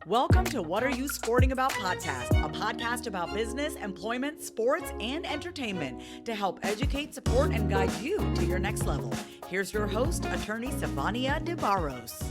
Welcome to What Are You Sporting About podcast, a podcast about business, employment, sports, and entertainment to help educate, support, and guide you to your next level. Here's your host, attorney Sivonnia DeBarros.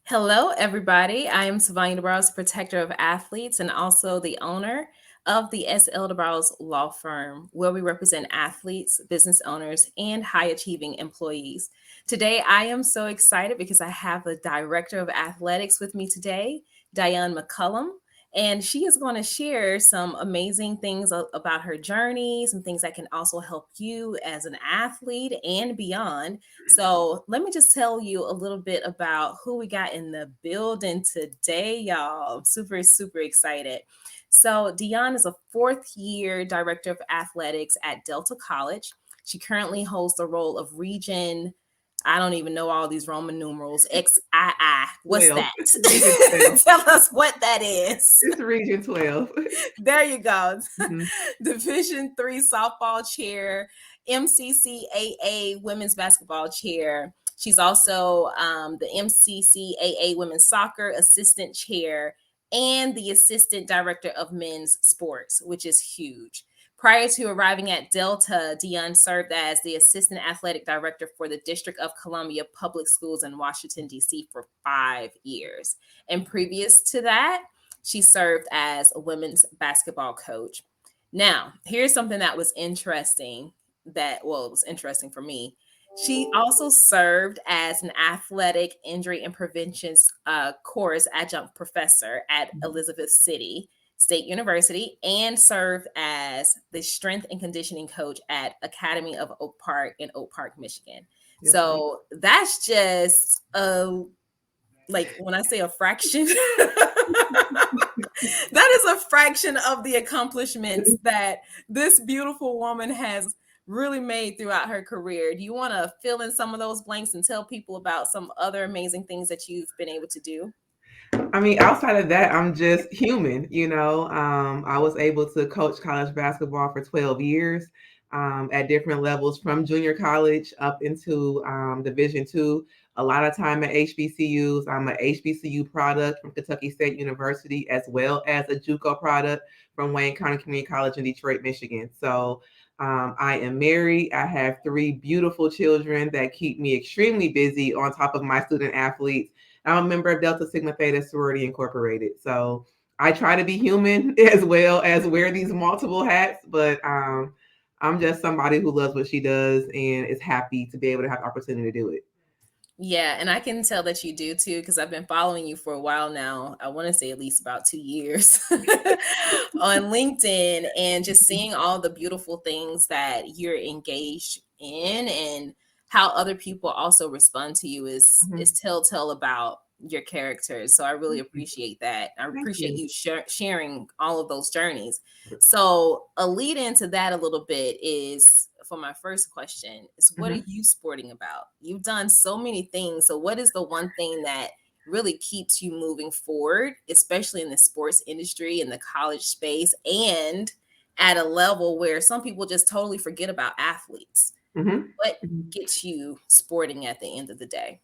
Hello, everybody. I am Sivonnia DeBarros, protector of athletes and also the owner of the S.L. DeBarros Law Firm, where we represent athletes, business owners, and high-achieving employees. Today, I am so excited because I have the Director of Athletics with me today, Diane McCullum, and she is going to share some amazing things about her journey, some things that can also help you as an athlete and beyond. So let me just tell you a little bit about who we got in the building today, y'all. I'm super, super excited. So Dionne is a fourth-year director of athletics at Delta College. She currently holds the role of Region, I don't even know all these Roman numerals, XII. What's 12. that? Tell us what that is. It's Region 12. There you go. Mhm. Division III softball chair, NCAA women's basketball chair. She's also the NCAA women's soccer assistant chair and the assistant director of men's sports, which is huge. Prior to arriving at Delta, Dionne served as the assistant athletic director for the District of Columbia Public Schools in Washington, D.C. for 5 years. And previous to that, she served as a women's basketball coach. Now, here's something that was interesting it was interesting for me. She also served as an athletic injury and prevention course adjunct professor at Elizabeth City State University and served as the strength and conditioning coach at Academy of Oak Park in Oak Park, Michigan. Yes, So that's just like when I say a fraction, that is a fraction of the accomplishments that this beautiful woman has really made throughout her career. Do you want to fill in some of those blanks and tell people about some other amazing things that you've been able to do? I mean, outside of that, I'm just human, I was able to coach college basketball for 12 years at different levels from junior college up into Division II. A lot of time at HBCUs. I'm an HBCU product from Kentucky State University, as well as a JUCO product from Wayne County Community College in Detroit, Michigan. So I am married. I have 3 beautiful children that keep me extremely busy on top of my student athletes. I'm a member of Delta Sigma Theta Sorority Incorporated. So I try to be human as well as wear these multiple hats, but I'm just somebody who loves what she does and is happy to be able to have the opportunity to do it. Yeah, and I can tell that you do too, because I've been following you for a while now. I want to say at least about 2 years on LinkedIn, and just seeing all the beautiful things that you're engaged in and how other people also respond to you is telltale about your characters. So I really appreciate that. I appreciate you sharing all of those journeys. So a lead into that a little bit is, for my first question, is what are you sporting about? You've done so many things. So what is the one thing that really keeps you moving forward, especially in the sports industry, in the college space, and at a level where some people just totally forget about athletes? What gets you sporting at the end of the day?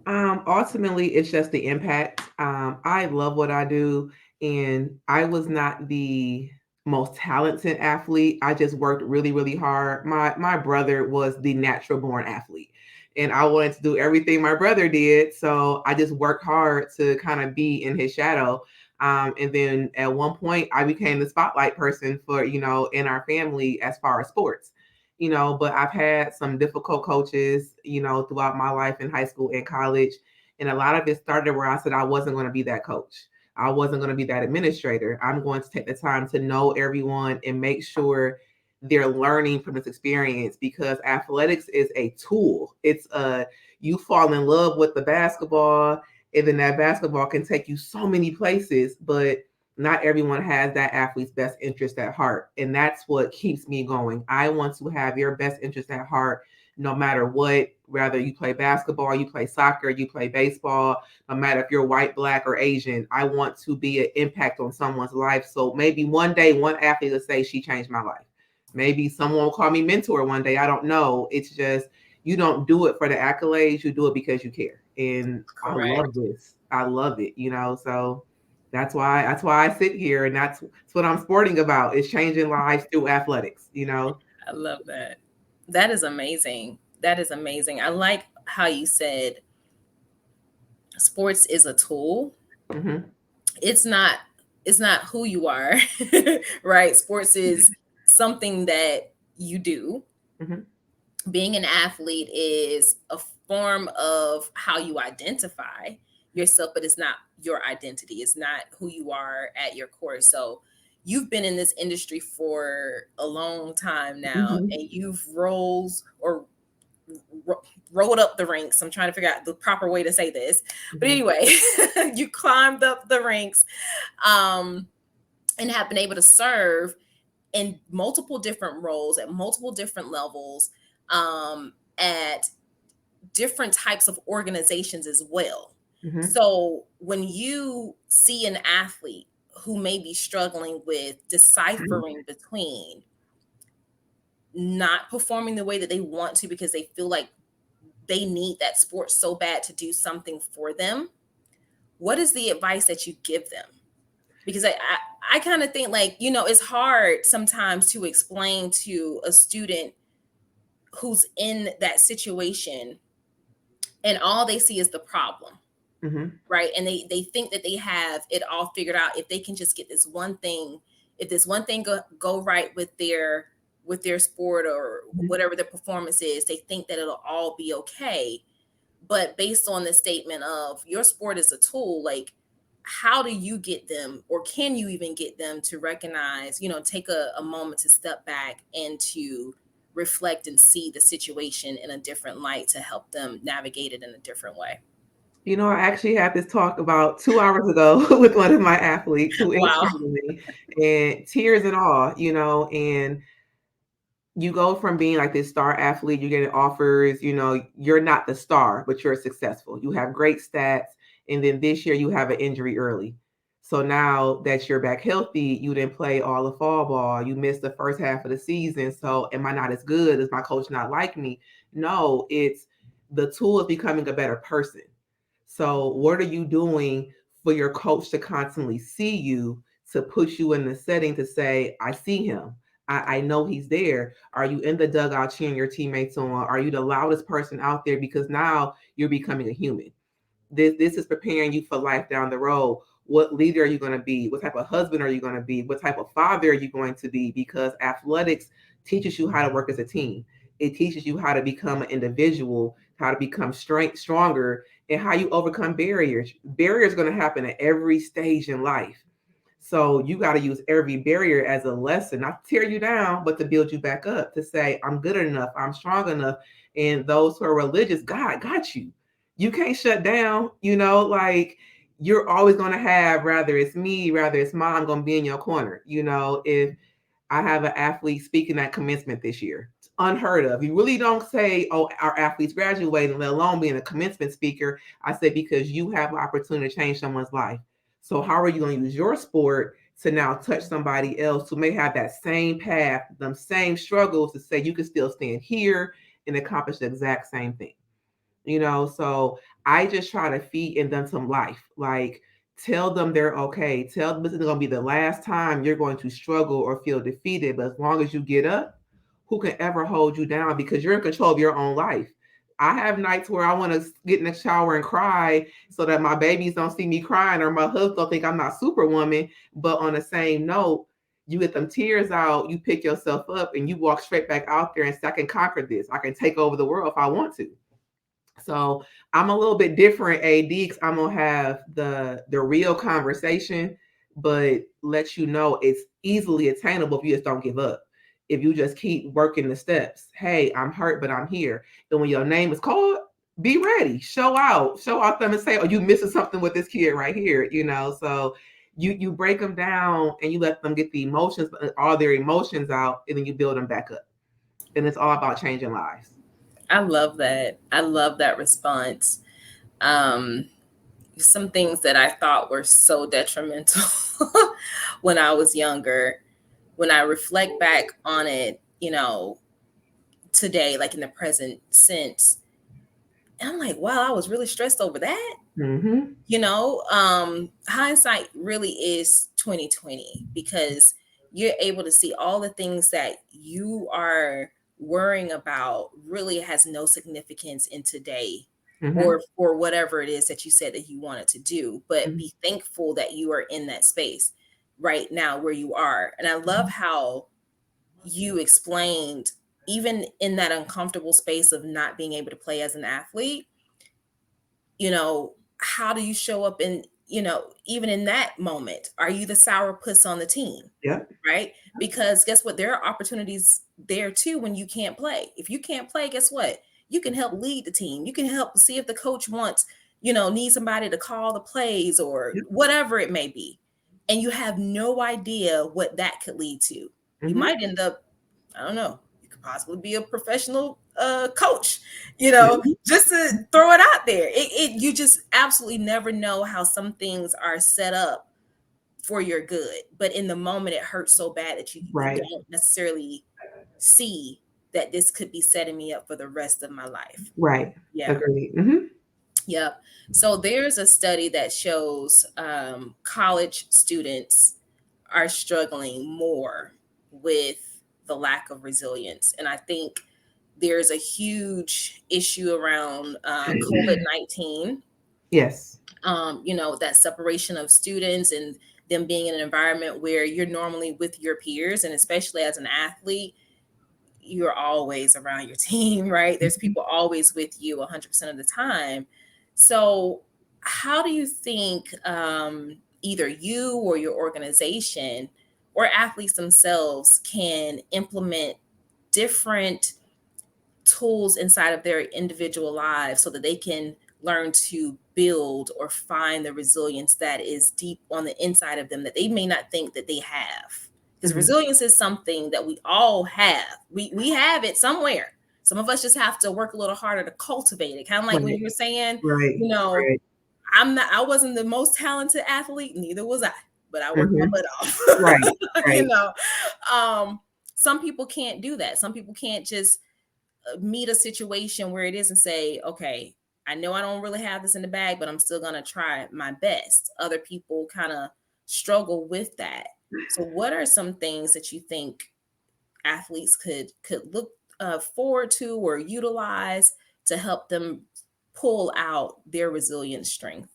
Ultimately, it's just the impact. I love what I do, and I was not the most talented athlete. I just worked really, really hard. My brother was the natural born athlete, and I wanted to do everything my brother did. So I just worked hard to kind of be in his shadow. And then at one point, I became the spotlight person for, in our family as far as sports. But I've had some difficult coaches, throughout my life in high school and college. And a lot of it started where I said I wasn't going to be that coach. I wasn't going to be that administrator. I'm going to take the time to know everyone and make sure they're learning from this experience, because athletics is a tool. It's you fall in love with the basketball, and then that basketball can take you so many places, but not everyone has that athlete's best interest at heart. And that's what keeps me going. I want to have your best interest at heart, no matter what, whether you play basketball, you play soccer, you play baseball, no matter if you're white, black, or Asian. I want to be an impact on someone's life. So maybe one day one athlete will say, she changed my life. Maybe someone will call me mentor one day. I don't know. It's just, you don't do it for the accolades. You do it because you care. And I Correct. love this. I love it, so that's why I sit here, and that's what I'm sporting about, is changing lives through athletics. I love that. That is amazing. That is amazing. I like how you said sports is a tool. Mm-hmm. It's not who you are, right? Sports is something that you do. Mm-hmm. Being an athlete is a form of how you identify yourself, but it's not your identity. It's not who you are at your core. So you've been in this industry for a long time now, Mm-hmm. and you've rolled up the ranks. I'm trying to figure out the proper way to say this, but anyway, you climbed up the ranks, and have been able to serve in multiple different roles at multiple different levels, at different types of organizations as well. Mm-hmm. So when you see an athlete who may be struggling with deciphering between not performing the way that they want to because they feel like they need that sport so bad to do something for them, what is the advice that you give them? Because I kind of think, like, it's hard sometimes to explain to a student who's in that situation and all they see is the problem. Mm-hmm. Right. And they think that they have it all figured out if they can just get this one thing, if this one thing go right with their sport or whatever their performance is, they think that it'll all be okay. But based on the statement of your sport is a tool, like, how do you get them, or can you even get them to recognize, take a moment to step back and to reflect and see the situation in a different light to help them navigate it in a different way? I actually had this talk about 2 hours ago with one of my athletes who is Wow. struggling, and tears and all, and you go from being like this star athlete, you're getting offers, you're not the star, but you're successful. You have great stats. And then this year you have an injury early. So now that you're back healthy, you didn't play all the fall ball. You missed the first half of the season. So am I not as good? Does my coach not like me? No, it's the tool of becoming a better person. So what are you doing for your coach to constantly see you, to put you in the setting to say, I see him. I know he's there. Are you in the dugout cheering your teammates on? Are you the loudest person out there? Because now you're becoming a human. This is preparing you for life down the road. What leader are you going to be? What type of husband are you going to be? What type of father are you going to be? Because athletics teaches you how to work as a team. It teaches you how to become an individual, how to become stronger, and how you overcome barriers. Barriers are going to happen at every stage in life. So you got to use every barrier as a lesson, not to tear you down, but to build you back up, to say, I'm good enough, I'm strong enough. And those who are religious, God got you. You can't shut down, like, you're always going to have, rather it's me, rather it's mom, I'm going to be in your corner. If I have an athlete speaking at commencement this year, it's unheard of. You really don't say, oh, our athletes graduating, let alone being a commencement speaker. I say, because you have an opportunity to change someone's life. So how are you going to use your sport to now touch somebody else who may have that same path, them same struggles, to say you can still stand here and accomplish the exact same thing? So I just try to feed in them some life. Like, tell them they're okay. Tell them this isn't going to be the last time you're going to struggle or feel defeated. But as long as you get up, who can ever hold you down? Because you're in control of your own life. I have nights where I want to get in the shower and cry so that my babies don't see me crying, or my husband don't think I'm not Superwoman. But on the same note, you get them tears out, you pick yourself up, and you walk straight back out there and say, I can conquer this. I can take over the world if I want to. So I'm a little bit different, AD, because I'm gonna have the real conversation, but let you know it's easily attainable if you just don't give up. If you just keep working the steps. Hey, I'm hurt, but I'm here. And when your name is called, be ready. Show out them and say, oh, you missing something with this kid right here. So you break them down and you let them get the emotions, all their emotions out, and then you build them back up. And it's all about changing lives. I love that. I love that response. Some things that I thought were so detrimental when I was younger, when I reflect back on it, today, like in the present sense, and I'm like, wow, I was really stressed over that. Mm-hmm. Hindsight really is 2020 because you're able to see all the things that you are worrying about really has no significance in today Mm-hmm. or for whatever it is that you said that you wanted to do, but Mm-hmm. be thankful that you are in that space right now where you are. And I love how you explained, even in that uncomfortable space of not being able to play as an athlete, how do you show up in, even in that moment? Are you the sourpuss on the team? Yep. Right? Because guess what? There are opportunities there too when you can't play. If you can't play, guess what? You can help lead the team. You can help see if the coach wants, needs somebody to call the plays or Yep. whatever it may be. And you have no idea what that could lead to. You Mm-hmm. might end up, I don't know, you could possibly be a professional coach, Mm-hmm. just to throw it out there. You just absolutely never know how some things are set up for your good, but in the moment it hurts so bad that you Right. don't necessarily see that this could be setting me up for the rest of my life. Right. Yeah. Agreed. Mm-hmm. Yep. So there's a study that shows college students are struggling more with the lack of resilience, and I think there's a huge issue around COVID-19. Yes. That separation of students and them being in an environment where you're normally with your peers, and especially as an athlete, you're always around your team, right? There's people always with you 100% of the time. So how do you think either you or your organization or athletes themselves can implement different tools inside of their individual lives so that they can learn to build or find the resilience that is deep on the inside of them that they may not think that they have? Because resilience is something that we all have. We have it somewhere. Some of us just have to work a little harder to cultivate it. Kind of like when you were saying, Right. I wasn't the most talented athlete, neither was I, but I worked my butt off. Right. Some people can't do that. Some people can't just meet a situation where it is and say, okay, I know I don't really have this in the bag, but I'm still going to try my best. Other people kind of struggle with that. So what are some things that you think athletes could look forward to or utilize to help them pull out their resilient strength?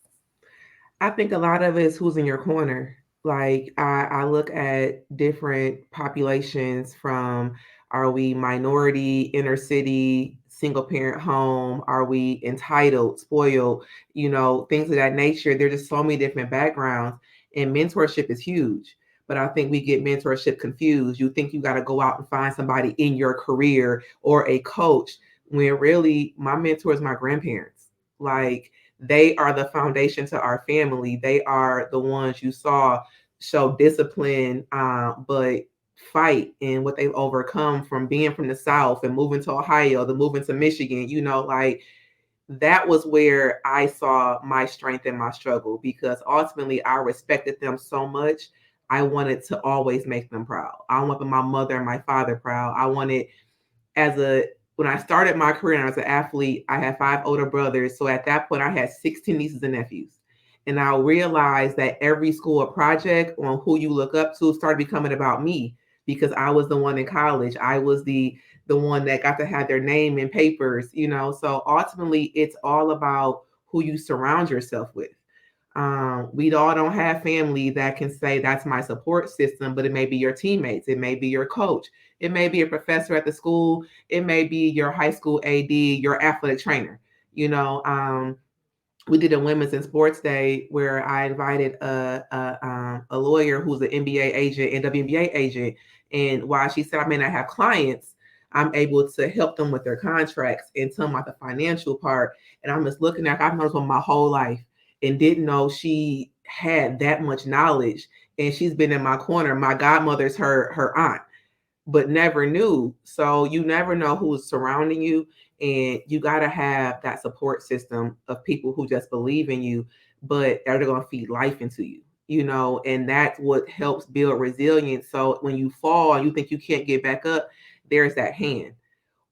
I think a lot of it is who's in your corner. Like I look at different populations from, are we minority, inner city, single parent home? Are we entitled, spoiled, things of that nature. There's just so many different backgrounds, and mentorship is huge. But I think we get mentorship confused. You think you got to go out and find somebody in your career or a coach, when really my mentor is my grandparents. Like, they are the foundation to our family. They are the ones you saw show discipline, but fight, and what they've overcome from being from the South and moving to Ohio, then moving to Michigan. Like, that was where I saw my strength and my struggle, because ultimately I respected them so much. I wanted to always make them proud. I wanted my mother and my father proud. I wanted, when I started my career and I was an athlete, I had 5 older brothers. So at that point, I had 16 nieces and nephews. And I realized that every school or project on who you look up to started becoming about me, because I was the one in college. I was the one that got to have their name in papers, So ultimately, it's all about who you surround yourself with. We all don't have family that can say that's my support system, but it may be your teammates, it may be your coach, it may be a professor at the school, it may be your high school AD, your athletic trainer. We did a women's and sports day where I invited a lawyer who's an NBA agent and WNBA agent, and while she said I may not have clients, I'm able to help them with their contracts and tell them about the financial part. And I'm just looking at, I've known her my whole life and didn't know she had that much knowledge. And she's been in my corner. My godmother's her aunt, but never knew. So you never know who's surrounding you. And you got to have that support system of people who just believe in you, but they're going to feed life into you. and that's what helps build resilience. So when you fall and you think you can't get back up, there's that hand.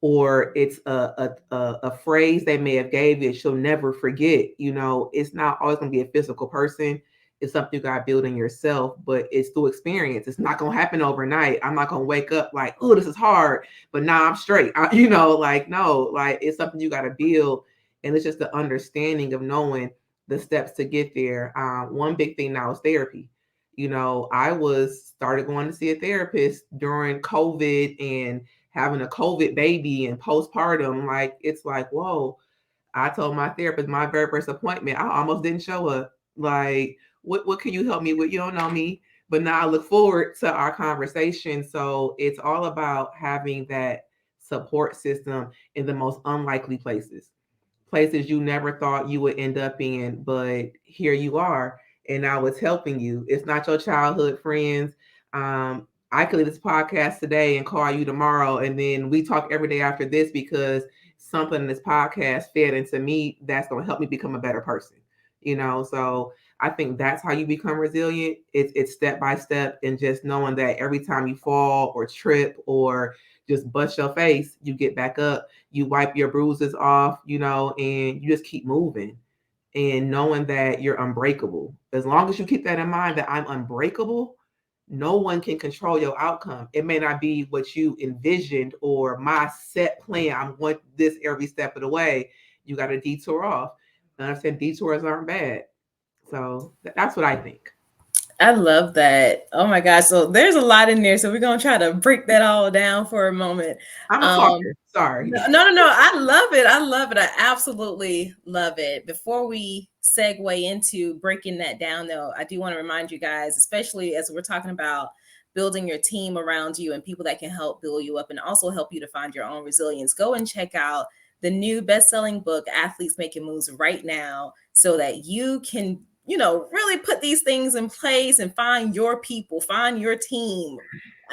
Or it's a phrase they may have gave you, she'll never forget. It's not always going to be a physical person. It's something you got to build in yourself, but it's through experience. It's not going to happen overnight. I'm not going to wake up like, oh, this is hard, but now I'm straight. No, it's something you got to build. And it's just the understanding of knowing the steps to get there. One big thing now is therapy. I started going to see a therapist during COVID and having a COVID baby and postpartum. It's like, whoa. I told my therapist, my very first appointment, I almost didn't show up. What can you help me with? You don't know me. But now I look forward to our conversation. So it's all about having that support system in the most unlikely places you never thought you would end up in, but here you are. And now it's helping you. It's not your childhood friends. I could leave this podcast today and call you tomorrow, and then we talk every day after this because something in this podcast fed into me that's going to help me become a better person. So I think that's how you become resilient. It's step by step, and just knowing that every time you fall or trip or just bust your face, you get back up, you wipe your bruises off, and you just keep moving, and knowing that you're unbreakable. As long as you keep that in mind, that I'm unbreakable, no one can control your outcome. It may not be what you envisioned or my set plan. I want this every step of the way. You got to detour off. And I said detours aren't bad. So that's what I think. I love that. Oh my gosh. So there's a lot in there. So we're going to try to break that all down for a moment. I'm a talker. Sorry. No. I love it. I absolutely love it. Before we segue into breaking that down, though, I do want to remind you guys, especially as we're talking about building your team around you and people that can help build you up and also help you to find your own resilience, go and check out the new best-selling book, Athletes Making Moves, right now, so that you can really put these things in place and find your people, find your team.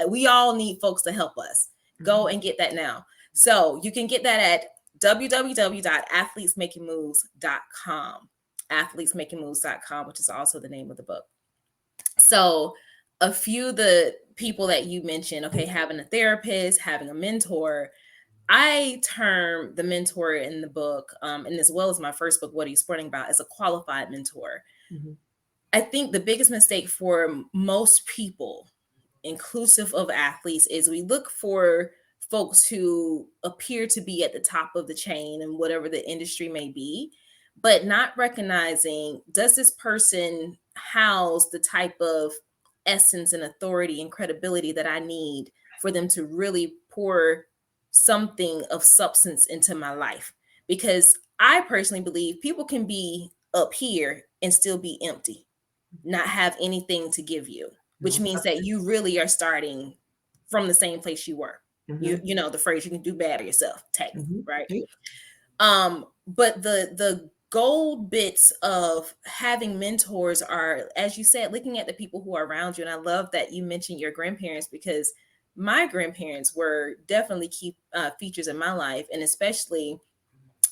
We all need folks to help us. Go and get that now. So you can get that at www.athletesmakingmoves.com, athletesmakingmoves.com, which is also the name of the book. So a few of the people that you mentioned, okay, having a therapist, having a mentor, I term the mentor in the book, and as well as my first book, What Are You Sporting About, as a qualified mentor. Mm-hmm. I think the biggest mistake for most people, inclusive of athletes, is we look for folks who appear to be at the top of the chain in whatever the industry may be, but not recognizing, does this person house the type of essence and authority and credibility that I need for them to really pour something of substance into my life? Because I personally believe people can be up here and still be empty, not have anything to give you, which means that you really are starting from the same place you were. Mm-hmm. You know the phrase, you can do better yourself, technically, mm-hmm. right? But the gold bits of having mentors are, as you said, looking at the people who are around you. And I love that you mentioned your grandparents, because my grandparents were definitely key features in my life, and especially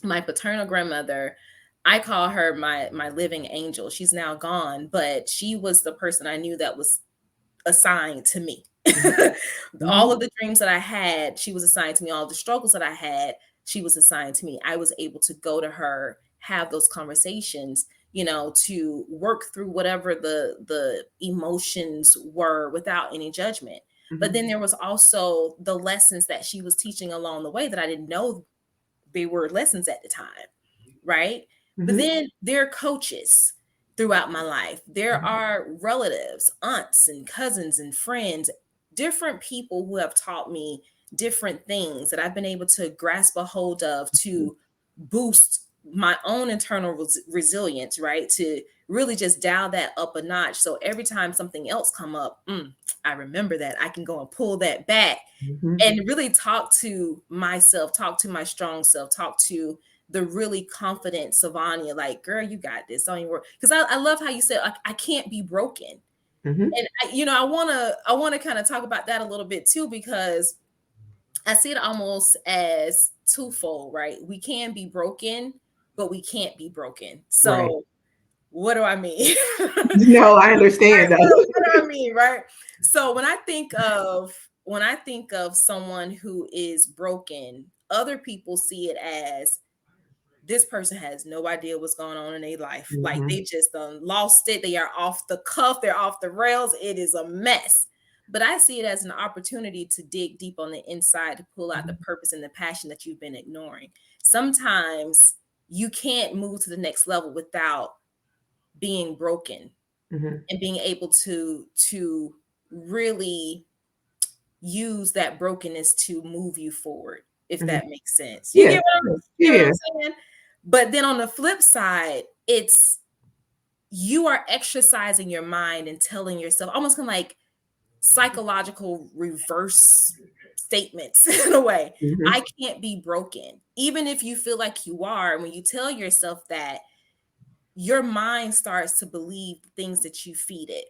my paternal grandmother. I call her my living angel. She's now gone, but she was the person I knew that was assigned to me. All of the dreams that I had, she was assigned to me. All the struggles that I had, she was assigned to me. I was able to go to her, have those conversations, to work through whatever the emotions were without any judgment. Mm-hmm. But then there was also the lessons that she was teaching along the way that I didn't know they were lessons at the time, right? Mm-hmm. But then there are coaches throughout my life. There mm-hmm. are relatives, aunts and cousins and friends, different people who have taught me different things that I've been able to grasp a hold of to boost my own internal resilience, right? To really just dial that up a notch. So every time something else come up, I remember that I can go and pull that back mm-hmm. and really talk to myself, talk to my strong self, talk to the really confident Sivonnia, like, girl, you got this. Don't even worry. Because I love how you said, I can't be broken. Mm-hmm. And I want to kind of talk about that a little bit too, because I see it almost as twofold, right? We can be broken, but we can't be broken. So right. what do I mean? No, I understand. What do I mean, right? So when I think of someone who is broken, other people see it as this person has no idea what's going on in their life. Like they just lost it. They are off the cuff. They're off the rails. It is a mess. But I see it as an opportunity to dig deep on the inside to pull out the purpose and the passion that you've been ignoring. Sometimes you can't move to the next level without being broken and being able to really use that brokenness to move you forward, if that makes sense. You get what I'm saying? But then on the flip side, it's you are exercising your mind and telling yourself almost kind of like psychological reverse statements in a way. I can't be broken. Even if you feel like you are, when you tell yourself that, your mind starts to believe the things that you feed it.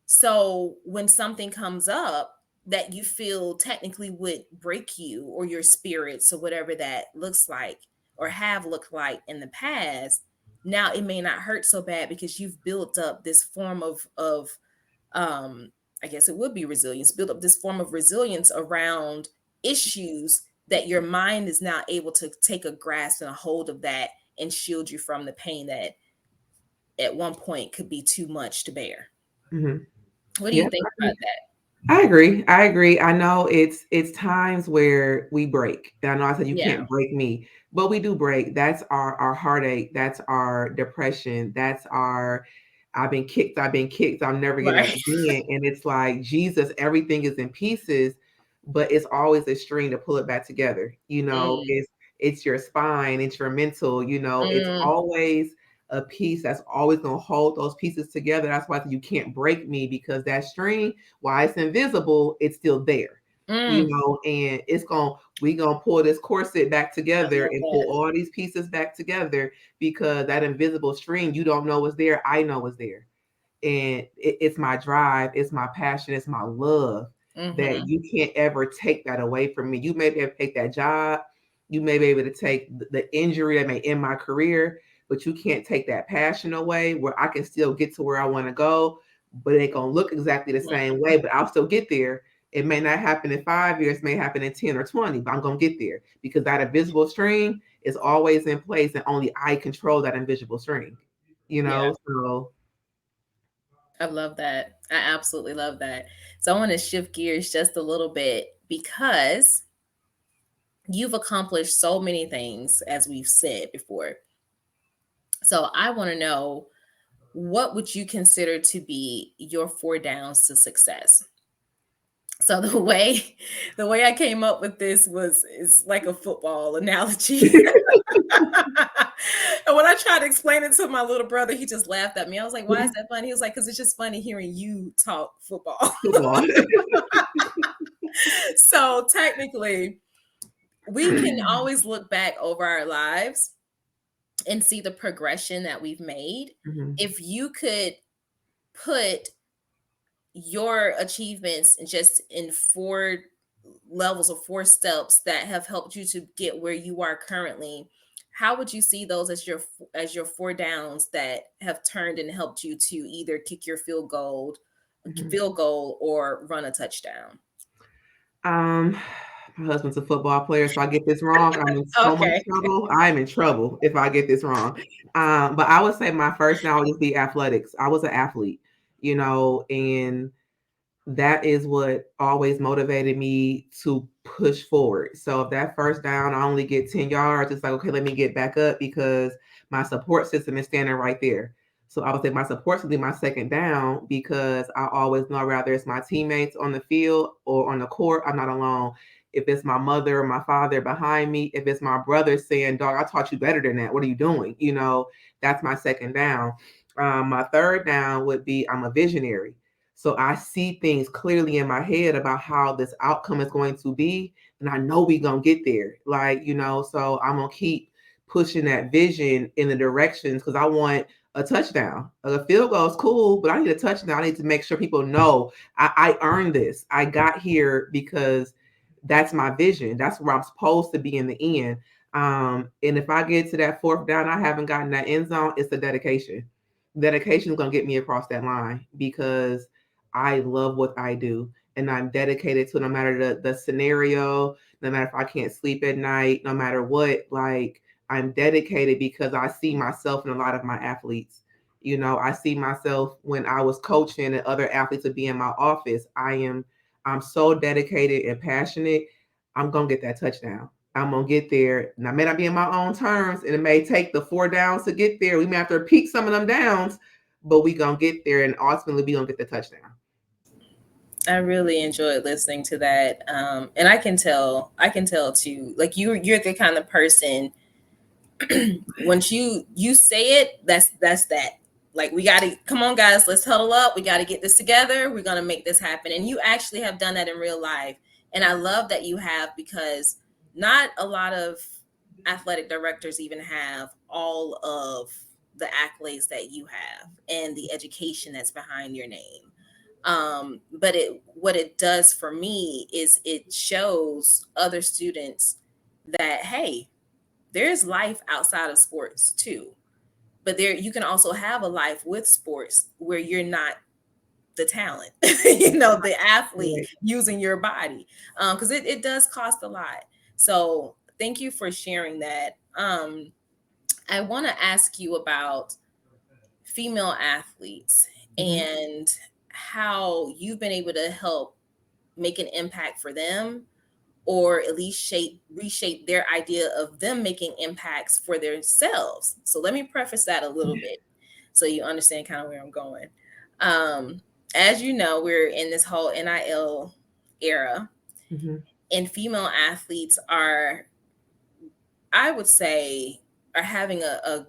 So when something comes up that you feel technically would break you or your spirits or whatever that looks like or have looked like in the past, now it may not hurt so bad because you've built up this form of I guess it would be resilience, build up this form of resilience around issues that your mind is now able to take a grasp and a hold of that and shield you from the pain that at one point could be too much to bear. What do you think about that? I agree. I know it's times where we break. I know I said you can't break me, but we do break. That's our heartache. That's our depression. That's our I've been kicked. I'm never getting up again. And it's like, Jesus, everything is in pieces, but it's always a string to pull it back together. It's your spine, it's your mental, it's always a piece that's always going to hold those pieces together. That's why you can't break me, because that string, while it's invisible, it's still there. And we're gonna pull this corset back together and pull all these pieces back together, because that invisible string, you don't know what's there. I know what's there. And it's my drive, it's my passion, it's my love, that you can't ever take that away from me. You may be able to take that job, you may be able to take the injury that may end my career, but you can't take that passion away, where I can still get to where I want to go, but it ain't gonna look exactly the same way, but I'll still get there. It may not happen in 5 years, it may happen in 10 or 20, but I'm going to get there, because that invisible string is always in place, and only I control that invisible string, So I love that. I absolutely love that. So I want to shift gears just a little bit, because you've accomplished so many things, as we've said before. So I want to know, what would you consider to be your 4 downs to success? So the way I came up with this is like a football analogy. And when I tried to explain it to my little brother, he just laughed at me. I was like, why is that funny? He was like, because it's just funny hearing you talk football. So technically, we can always look back over our lives and see the progression that we've made. If you could put your achievements just in 4 levels or 4 steps that have helped you to get where you are currently, how would you see those as your 4 downs that have turned and helped you to either kick your field goal or run a touchdown? My husband's a football player, so I get this wrong, I'm in so much trouble. I'm in trouble if I get this wrong. But I would say my first down would just be athletics. I was an athlete, and that is what always motivated me to push forward. So if that first down, I only get 10 yards, it's like, okay, let me get back up, because my support system is standing right there. So I would say my support system will be my second down, because I always know, rather it's my teammates on the field or on the court, I'm not alone. If it's my mother or my father behind me, if it's my brother saying, dog, I taught you better than that, what are you doing? That's my second down. My third down would be, I'm a visionary. So I see things clearly in my head about how this outcome is going to be. And I know we're going to get there. So I'm going to keep pushing that vision in the directions, because I want a touchdown. A field goal is cool, but I need a touchdown. I need to make sure people know I earned this. I got here because that's my vision. That's where I'm supposed to be in the end. And if I get to that 4th down, I haven't gotten that end zone, it's a dedication. dedication is going to get me across that line because I love what I do and I'm dedicated to it, no matter the scenario, no matter if I can't sleep at night, no matter what, like I'm dedicated because I see myself in a lot of my athletes. I see myself when I was coaching and other athletes would be in my office. I'm so dedicated and passionate. I'm going to get that touchdown. I'm going to get there. And I may not be in my own terms, and it may take the 4 downs to get there. We may have to peak some of them downs, but we going to get there, and ultimately we going to get the touchdown. I really enjoyed listening to that. And I can tell too, like you're the kind of person, once you say it, that's that. Like, we got to, come on guys, let's huddle up. We got to get this together. We're going to make this happen. And you actually have done that in real life. And I love that you have, because not a lot of athletic directors even have all of the accolades that you have and the education that's behind your name. But what it does for me is it shows other students that, hey, there's life outside of sports too. But you can also have a life with sports where you're not the talent, the athlete using your body, because it does cost a lot. So thank you for sharing that. I want to ask you about female athletes and how you've been able to help make an impact for them, or at least reshape their idea of them making impacts for themselves. So let me preface that a little bit so you understand kind of where I'm going. As you know, we're in this whole NIL era, and female athletes are, I would say, are having a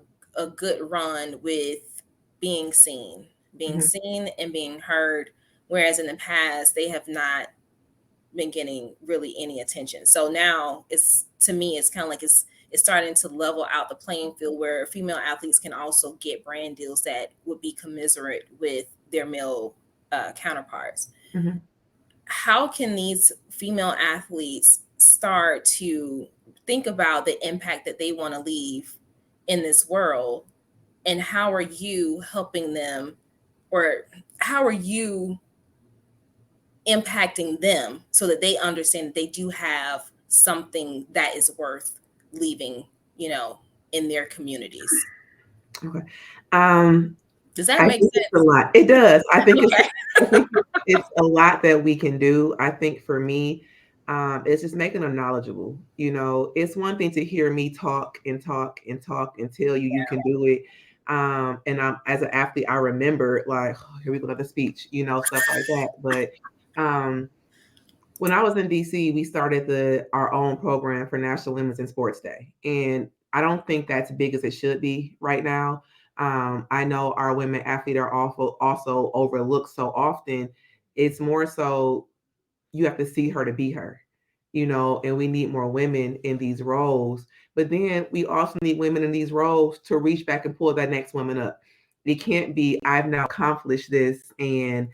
good run with being seen and being heard, whereas in the past they have not been getting really any attention. So now it's kind of like it's starting to level out the playing field, where female athletes can also get brand deals that would be commensurate with their male counterparts. How can these female athletes start to think about the impact that they want to leave in this world, and how are you helping them, or how are you impacting them so that they understand that they do have something that is worth leaving, in their communities? Okay. Does that make sense? It's a lot. It does. I think it's a lot that we can do. I think for me, it's just making them knowledgeable. It's one thing to hear me talk and tell you you can do it. And as an athlete, I remember like, oh, here we go, the speech, stuff like that. But when I was in DC, we started our own program for National Women's in Sports Day. And I don't think that's big as it should be right now. I know our women athletes are also overlooked so often. It's more so you have to see her to be her, and we need more women in these roles. But then we also need women in these roles to reach back and pull that next woman up. It can't be, I've now accomplished this and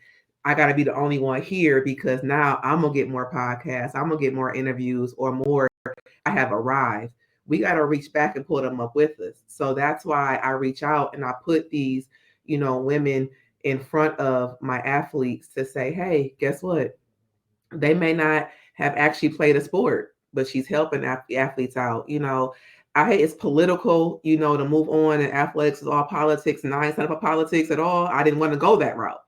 I got to be the only one here because now I'm going to get more podcasts. I'm going to get more interviews or more. I have arrived. We got to reach back and pull them up with us. So that's why I reach out and I put these, women in front of my athletes to say, hey, guess what? They may not have actually played a sport, but she's helping athletes out. I hate it's political, to move on, and athletics is all politics, and I ain't signed up for politics at all. I didn't want to go that route,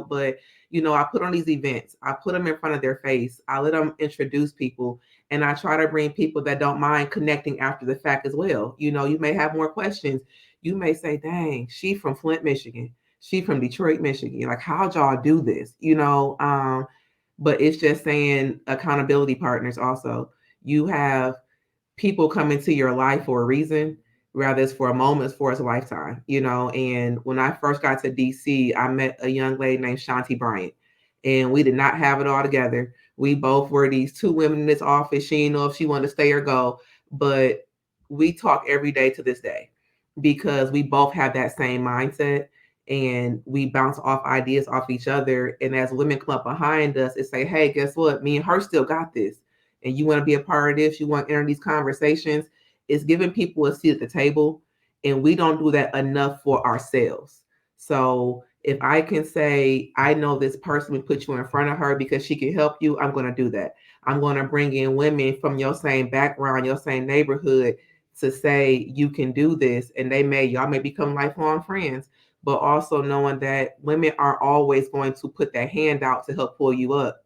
but I put on these events, I put them in front of their face, I let them introduce people, and I try to bring people that don't mind connecting after the fact as well. You may have more questions. You may say, dang, she from Flint, Michigan. She from Detroit, Michigan. Like, how'd y'all do this? But it's just saying accountability partners also. You have people come into your life for a reason, rather it's for a moment, it's for a lifetime, And when I first got to DC, I met a young lady named Shanti Bryant, and we did not have it all together. We both were these two women in this office. She didn't know if she wanted to stay or go, but we talk every day to this day because we both have that same mindset. And we bounce off ideas off each other. And as women come up behind us and say, hey, guess what? Me and her still got this. And you want to be a part of this. You want to enter these conversations. It's giving people a seat at the table. And we don't do that enough for ourselves. So if I can say, I know this person will put you in front of her because she can help you, I'm going to do that. I'm going to bring in women from your same background, your same neighborhood to say, you can do this. And y'all may become lifelong friends, but also knowing that women are always going to put their hand out to help pull you up.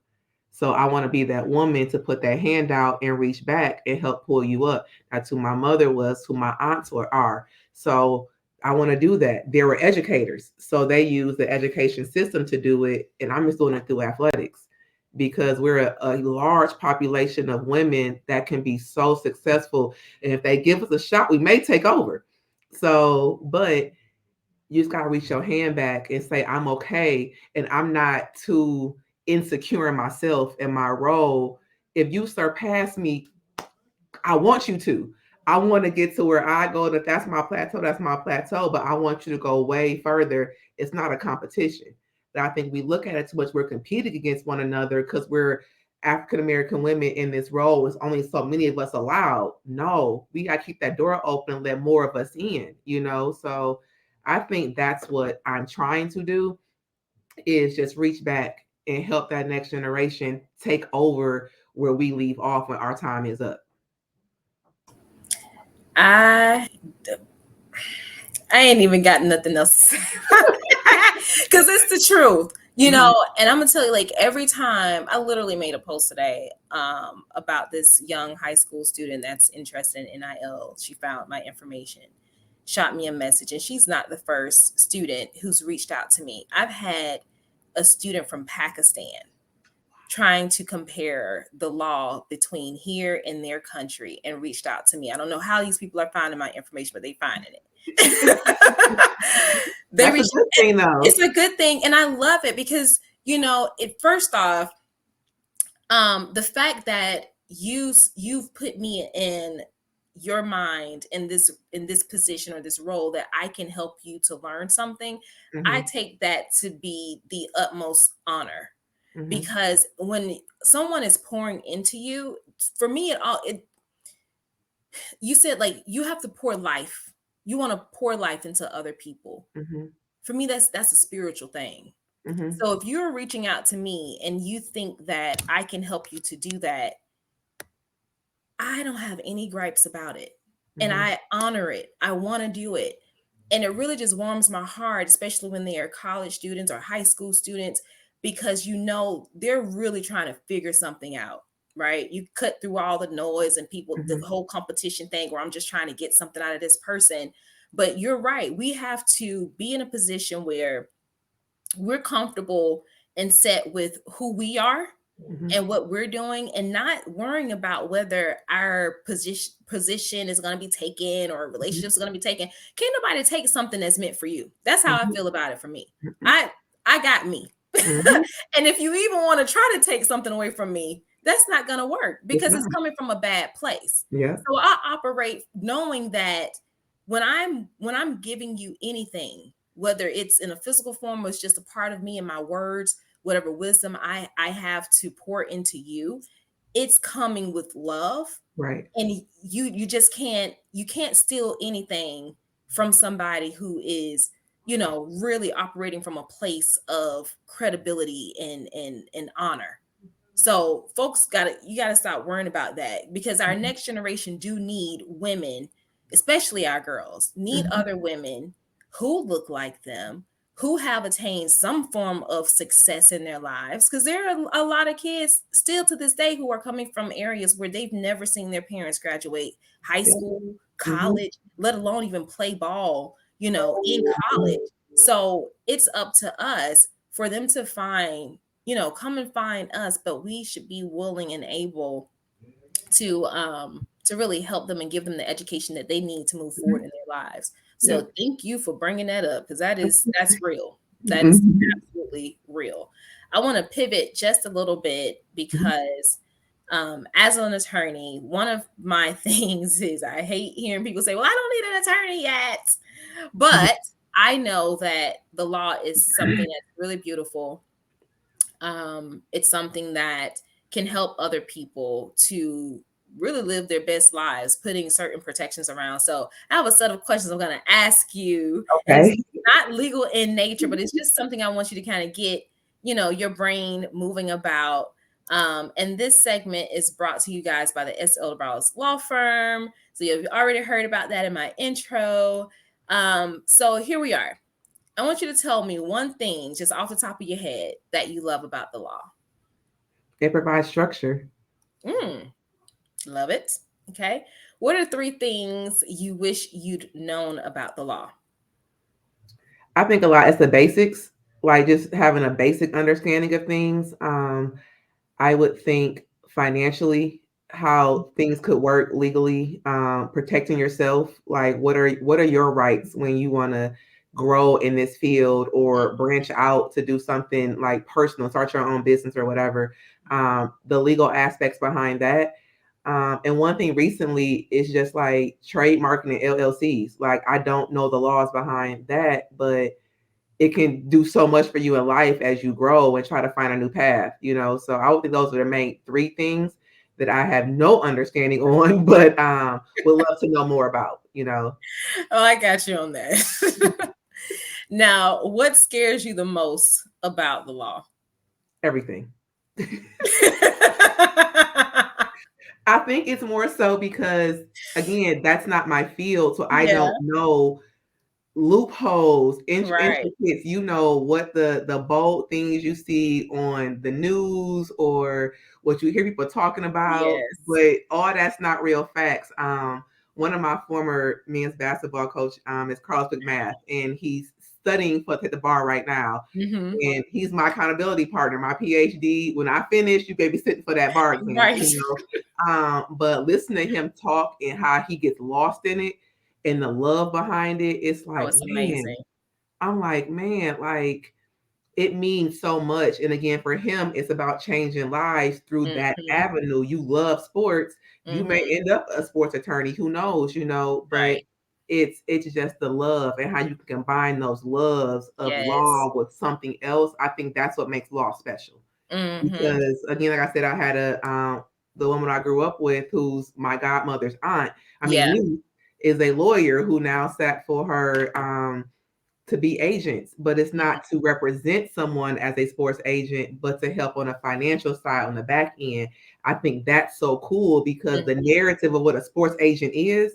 So I want to be that woman to put that hand out and reach back and help pull you up. That's who my mother was, who my aunts are. So I want to do that. There were educators, so they use the education system to do it, and I'm just doing it through athletics because we're a large population of women that can be so successful. And if they give us a shot, we may take over. So, but you just got to reach your hand back and say, I'm okay. And I'm not too insecure in myself and my role. If you surpass me, I want you to. I want to get to where I go, that's my plateau, but I want you to go way further. It's not a competition. But I think we look at it too much. We're competing against one another because we're African-American women in this role. There's only so many of us allowed. No, we got to keep that door open and let more of us in, So I think that's what I'm trying to do is just reach back and help that next generation take over where we leave off when our time is up. I ain't even got nothing else to say because it's the truth, and I'm gonna tell you, like, every time I literally made a post today about this young high school student that's interested in NIL. She found my information, shot me a message, and she's not the first student who's reached out to me. I've had a student from Pakistan trying to compare the law between here and their country and reached out to me. I don't know how these people are finding my information, but they finding it. That's a good thing, though. It's a good thing, and I love it because first off, the fact that you've put me in your mind in this position or this role that I can help you to learn something. Mm-hmm. I take that to be the utmost honor. Mm-hmm. Because when someone is pouring into you, for me, you said, like, you have to pour life. You want to pour life into other people. Mm-hmm. For me, that's a spiritual thing. Mm-hmm. So if you're reaching out to me and you think that I can help you to do that, I don't have any gripes about it. Mm-hmm. And I honor it. I want to do it. And it really just warms my heart, especially when they are college students or high school students, because they're really trying to figure something out, right? You cut through all the noise and people, mm-hmm. the whole competition thing where I'm just trying to get something out of this person. But you're right. We have to be in a position where we're comfortable and set with who we are, mm-hmm. and what we're doing, and not worrying about whether our position is going to be taken or relationships mm-hmm. are going to be taken. Can't nobody take something that's meant for you. That's how mm-hmm. I feel about it for me. Mm-hmm. I got me. Mm-hmm. And if you even want to try to take something away from me, that's not going to work because it's coming from a bad place. Yeah. So I operate knowing that when I'm giving you anything, whether it's in a physical form or it's just a part of me and my words, whatever wisdom I have to pour into you, it's coming with love. Right. And you just can't steal anything from somebody who is, really operating from a place of credibility and honor. So folks you gotta stop worrying about that, because our next generation do need women, especially our girls, need mm-hmm. other women who look like them, who have attained some form of success in their lives. Because there are a lot of kids still to this day who are coming from areas where they've never seen their parents graduate high school, college, mm-hmm. let alone even play ball, in college. So it's up to us for them to find, come and find us, but we should be willing and able to really help them and give them the education that they need to move forward in their lives. So thank you for bringing that up, because that's real. That is absolutely real. I want to pivot just a little bit because as an attorney, one of my things is I hate hearing people say, well, I don't need an attorney yet. But I know that the law is something that's really beautiful. It's something that can help other people to really live their best lives, putting certain protections around. So I have a set of questions I'm going to ask you. Okay. not legal in nature, but it's just something I want you to kind of get, your brain moving about. And this segment is brought to you guys by the S.L. DeBarros Law Firm. So you've already heard about that in my intro. So here we are. I want you to tell me one thing just off the top of your head that you love about the law. It provides structure. Love it. Okay. What are 3 things you wish you'd known about the law? I think a lot, it's the basics, like just having a basic understanding of things. I would think financially, how things could work legally, protecting yourself. Like what are your rights when you want to grow in this field or branch out to do something like personal, start your own business or whatever. The legal aspects behind that. And one thing recently is just like trademarking and LLCs. Like I don't know the laws behind that, but it can do so much for you in life as you grow and try to find a new path, So I would think those are the main 3 things that I have no understanding on, but would love to know more about, Oh, I got you on that. Now, what scares you the most about the law? Everything. I think it's more so because, again, that's not my field. So I don't know loopholes, intricacies, what the bold things you see on the news or what you hear people talking about, but all that's not real facts. One of my former men's basketball coach is Carlos McMath, and he's studying for the bar right now. And he's my accountability partner, my PhD. When I finish, you may be sitting for that bar exam, but listen to him talk and how he gets lost in it and the love behind it, it's like, it's amazing. I'm like, man, like it means so much. And again, for him, it's about changing lives through that avenue. You love sports. You may end up a sports attorney, who knows, but it's just the love and how you can combine those loves of law with something else. I think that's what makes law special. Because again, like I said, I had the woman I grew up with, who's my godmother's aunt. Niece, is a lawyer who now sat for her to be agents, but it's not to represent someone as a sports agent, but to help on a financial side on the back end. I think that's so cool because the narrative of what a sports agent is,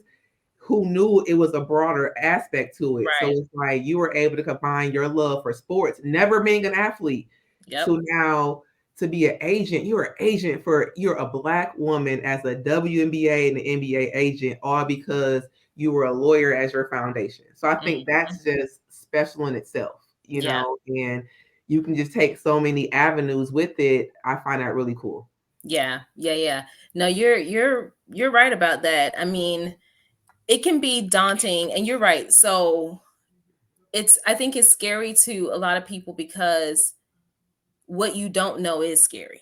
who knew it was a broader aspect to it. So it's like you were able to combine your love for sports, never being an athlete, to now to be an agent. You're an agent you're a Black woman as a WNBA and an NBA agent, all because you were a lawyer as your foundation. So I think that's just special in itself, and you can just take so many avenues with it. I find that really cool. Yeah. No, you're right about that. I mean, it can be daunting, and you're right. So I think it's scary to a lot of people because what you don't know is scary.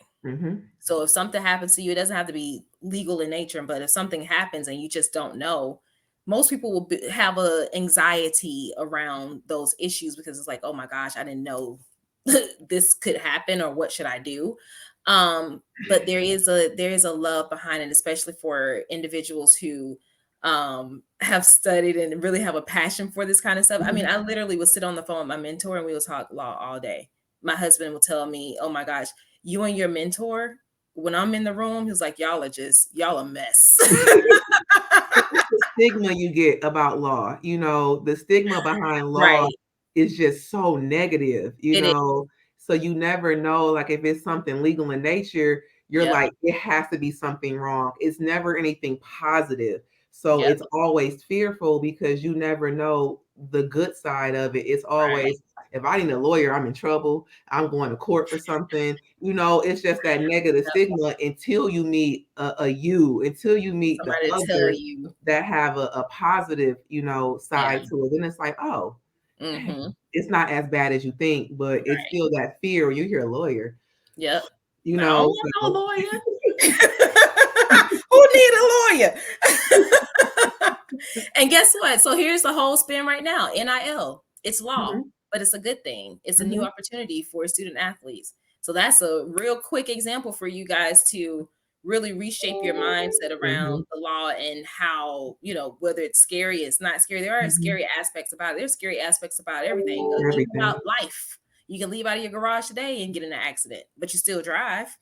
So if something happens to you, it doesn't have to be legal in nature, but if something happens and you just don't know, most people will have a anxiety around those issues because it's like, oh my gosh, I didn't know this could happen, or what should I do? But there is a love behind it, especially for individuals who have studied and really have a passion for this kind of stuff. I mean, I literally would sit on the phone with my mentor and we would talk law all day. My husband will tell me, oh my gosh, you and your mentor, when I'm in the room, he's like, y'all a mess. The stigma you get about law, the stigma behind law is just so negative, so you never know, like if it's something legal in nature, you're like, it has to be something wrong. It's never anything positive. So it's always fearful because you never know the good side of it. It's always, if I need a lawyer, I'm in trouble. I'm going to court for something. It's just that negative stigma until you meet until you meet somebody the others that have a positive, side to it. Then it's like, oh, it's not as bad as you think, but it's still that fear when you hear a lawyer. Yep. I don't want no lawyer. Who need a lawyer? And guess what? So here's the whole spin right now. NIL. It's law, but it's a good thing. It's a new opportunity for student athletes. So that's a real quick example for you guys to really reshape your mindset around Mhm. the law and how, whether it's scary, it's not scary. There are Mhm. scary aspects about it. There's scary aspects about everything, even Everything. about life. You can leave out of your garage today and get in an accident, but you still drive.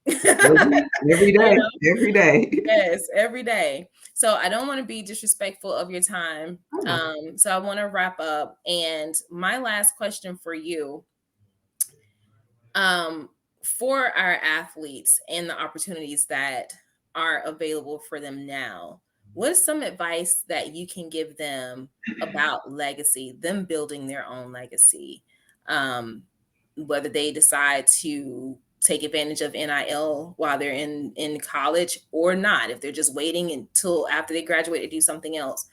Every You day, know? every day. Yes, every day. So I don't want to be disrespectful of your time. Oh, no. So I want to wrap up. And my last question for you, for our athletes and the opportunities that are available for them now, what is some advice that you can give them about legacy, them building their own legacy? Whether they decide to take advantage of NIL while they're in college or not, if they're just waiting until after they graduate to do something else,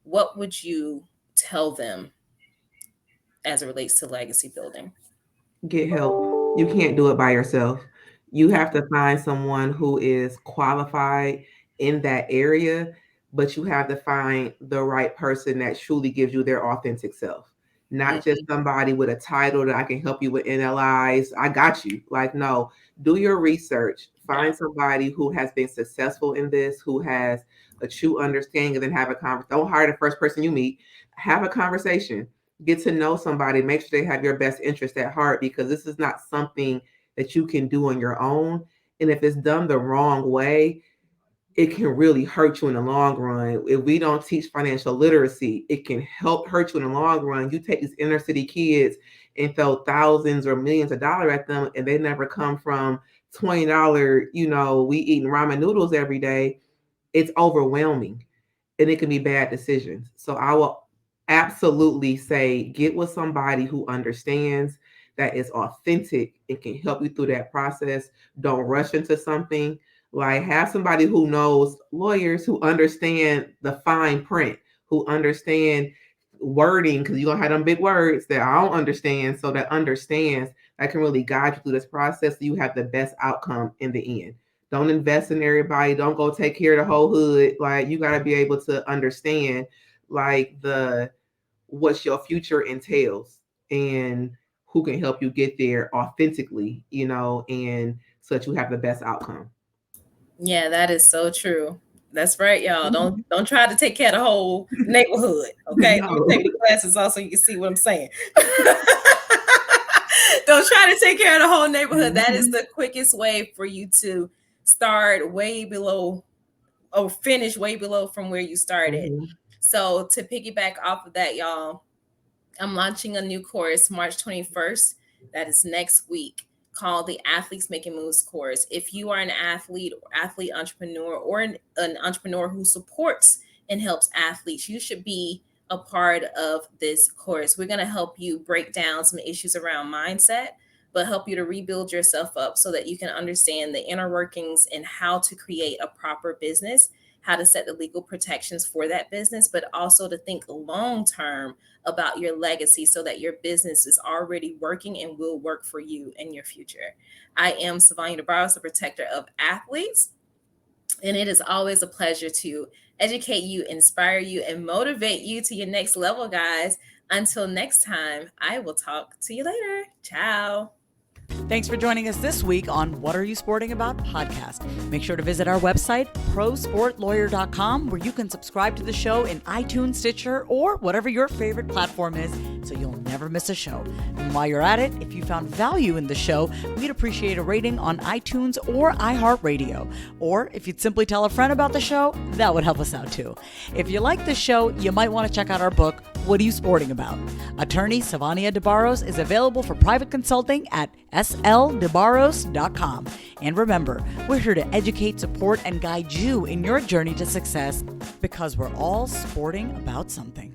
what would you tell them as it relates to legacy building? Get help. You can't do it by yourself. You have to find someone who is qualified in that area, but you have to find the right person that truly gives you their authentic self. Not just Mhm. somebody with a title that I can help you with NLIs. I got you. Like, no, do your research. Yeah. Find somebody who has been successful in this, who has a true understanding, and then have a conversation. Don't hire the first person you meet. Have a conversation, get to know somebody, make sure they have your best interest at heart, because this is not something that you can do on your own. And if it's done the wrong way, it can really hurt you in the long run. If we don't teach financial literacy, it can help hurt you in the long run. You take these inner city kids and throw thousands or millions of dollars at them, and they never come from $20, we eating ramen noodles every day. It's overwhelming, and it can be bad decisions. So I will absolutely say get with somebody who understands, that is authentic, and can help you through that process. Don't rush into something. Like, have somebody who knows, lawyers who understand the fine print, who understand wording, because you're gonna have them big words that I don't understand. So that understands, that can really guide you through this process so you have the best outcome in the end. Don't invest in everybody. Don't go take care of the whole hood. Like, you got to be able to understand, like, what your future entails and who can help you get there authentically, and so that you have the best outcome. Yeah, that is so true. That's right, y'all. Mhm. Don't try to take care of the whole neighborhood. Okay. Let me No. take my glasses off so you can see what I'm saying. Don't try to take care of the whole neighborhood. That is Mhm. the quickest way for you to start way below or finish way below from where you started. Mhm. So to piggyback off of that, y'all, I'm launching a new course March 21st. That is next week, called the Athletes Making Moves course. If you are an athlete entrepreneur, or an entrepreneur who supports and helps athletes, you should be a part of this course. We're going to help you break down some issues around mindset, but help you to rebuild yourself up so that you can understand the inner workings and how to create a proper business, how to set the legal protections for that business, but also to think long term about your legacy so that your business is already working and will work for you in your future. I am Sivonnia DeBarros, the protector of athletes, and it is always a pleasure to educate you, inspire you, and motivate you to your next level, guys. Until next time, I will talk to you later. Ciao. Thanks for joining us this week on What Are You Sporting About podcast. Make sure to visit our website, prosportlawyer.com, where you can subscribe to the show in iTunes, Stitcher, or whatever your favorite platform is, so you'll never miss a show. And while you're at it, if you found value in the show, we'd appreciate a rating on iTunes or iHeartRadio. Or if you'd simply tell a friend about the show, that would help us out too. If you like the show, you might want to check out our book, What Are You Sporting About? Attorney Sivonnia DeBarros is available for private consulting at sldebarros.com. And remember, we're here to educate, support, and guide you in your journey to success, because we're all sporting about something.